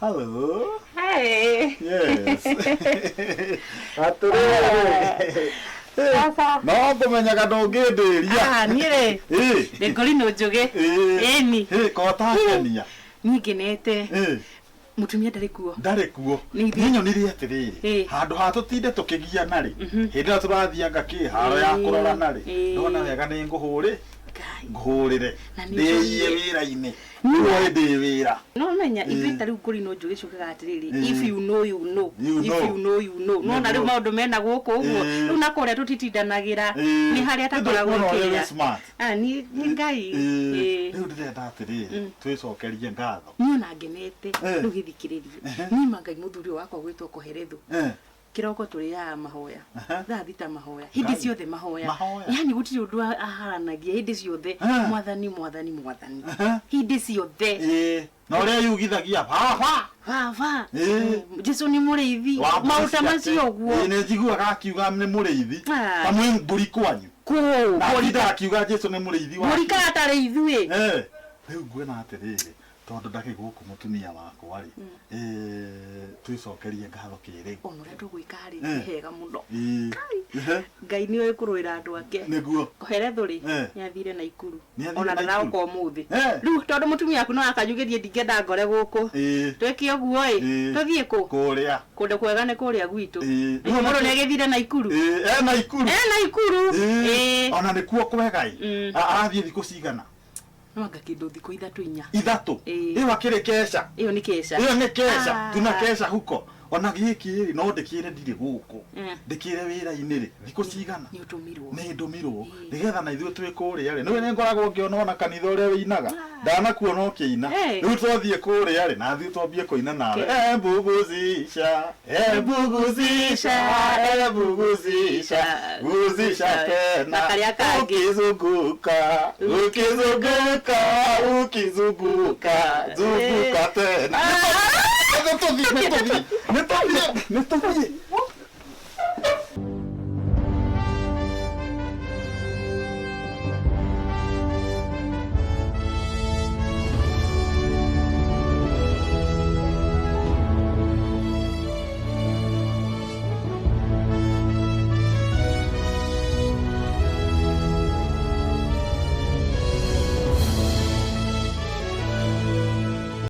Hello. Hey. Yes. Sasa. No kumenyaga ndungĩndĩria. Niĩ rĩ. Ndĩ ngorino njuge. Ĩni. Kota kenia. Niĩ ngenete. Mutumia ndarĩ kuo. Ndarĩ kuo. Niĩ nyonire atĩrĩrĩ. Handũ ha tũtinde tũkĩgiana rĩ. Hĩndĩ ĩrĩa tũrathianga kĩharo ya kũrorana rĩ. Ndona wega nĩ ngũhũrĩ. Ngũhũrĩre. Ndĩie wĩra-inĩ. Niĩ ndĩ wĩra. No menya ithuĩ rĩu ngorino njuge ciugaga atĩrĩrĩ. If you know you know. If you know you know. No na rĩu maũndũ mena gũkũ ũguo. Rĩu na kũrĩa tũtitindanagĩra. Nĩ harĩa takoragwo kĩra. Ni ngai. Rĩu ndĩrenda atĩrĩrĩ. Twĩcokerie ngatho. Niĩ ona ngenete. Rĩu gĩthikĩrĩrie. Niĩ mangai mũthuri wakwa gwĩtwo Koheretho. Kiroko tũrĩaga mahoya. Thita mahoya. Hĩndĩ ciothe mahoya. Yani gũtirĩ ũndũ aharanagia hĩndĩ ciothe. Mwathani. Hĩndĩ ciothe. Na ũrĩa yugithagia baba. Jesu nĩ mũrĩithi. Maũta macio ũguo. Nĩ njiguaga akiuga nĩ mũrĩithi. Kamwe mbũri kwanyu. Mbũri ndakiuga Jesu nĩ mũrĩithi wa. Mbũri kana atarĩ ithuĩ. Rĩu nguona atĩrĩrĩ. Tondũ ndakĩ gũkũ mũtumia wakwa rĩ twĩcokerie ngatho kĩrĩu ona ũrĩa tũgwĩka rĩ hega mũno Ngai nĩ oĩ kũrũĩra andũ ake nĩguo Koheretho rĩ nĩathire Naikuru ona ndaroka ũmũthĩ rĩu tondũ mũtumia waku no akanyugĩrie ndingĩenda ngore gũkũ twĩke ũguo ĩ tũthiĩ kũ kũrĩa kũndũ kwega nĩ kũrĩa gwitũ mũndũ nĩagĩthire Naikuru Naikuru ona nĩkuo kwega ĩ arathiĩ thikũ cigana Nwanga kĩndũ thikũ ithatũ ĩyo akĩrĩ kesha ĩyo nĩ kesha tuna kesha huko ona gĩkĩ no ndĩkĩre ndirĩ gũkũ ndĩkĩre wĩra-inĩ rĩ thikũ cigana nĩ ndũmirwo nĩgetha na ithuĩ twĩ kũrĩa rĩ nĩ ngoragwo ngĩona ona kanitha ũrĩa wĩinaga ndanakuona ũkĩina rĩu twathiĩ kũrĩa rĩ na ithuĩ twambie kũina nawe guzisha tena ukizunguka zunguka tena Netowie.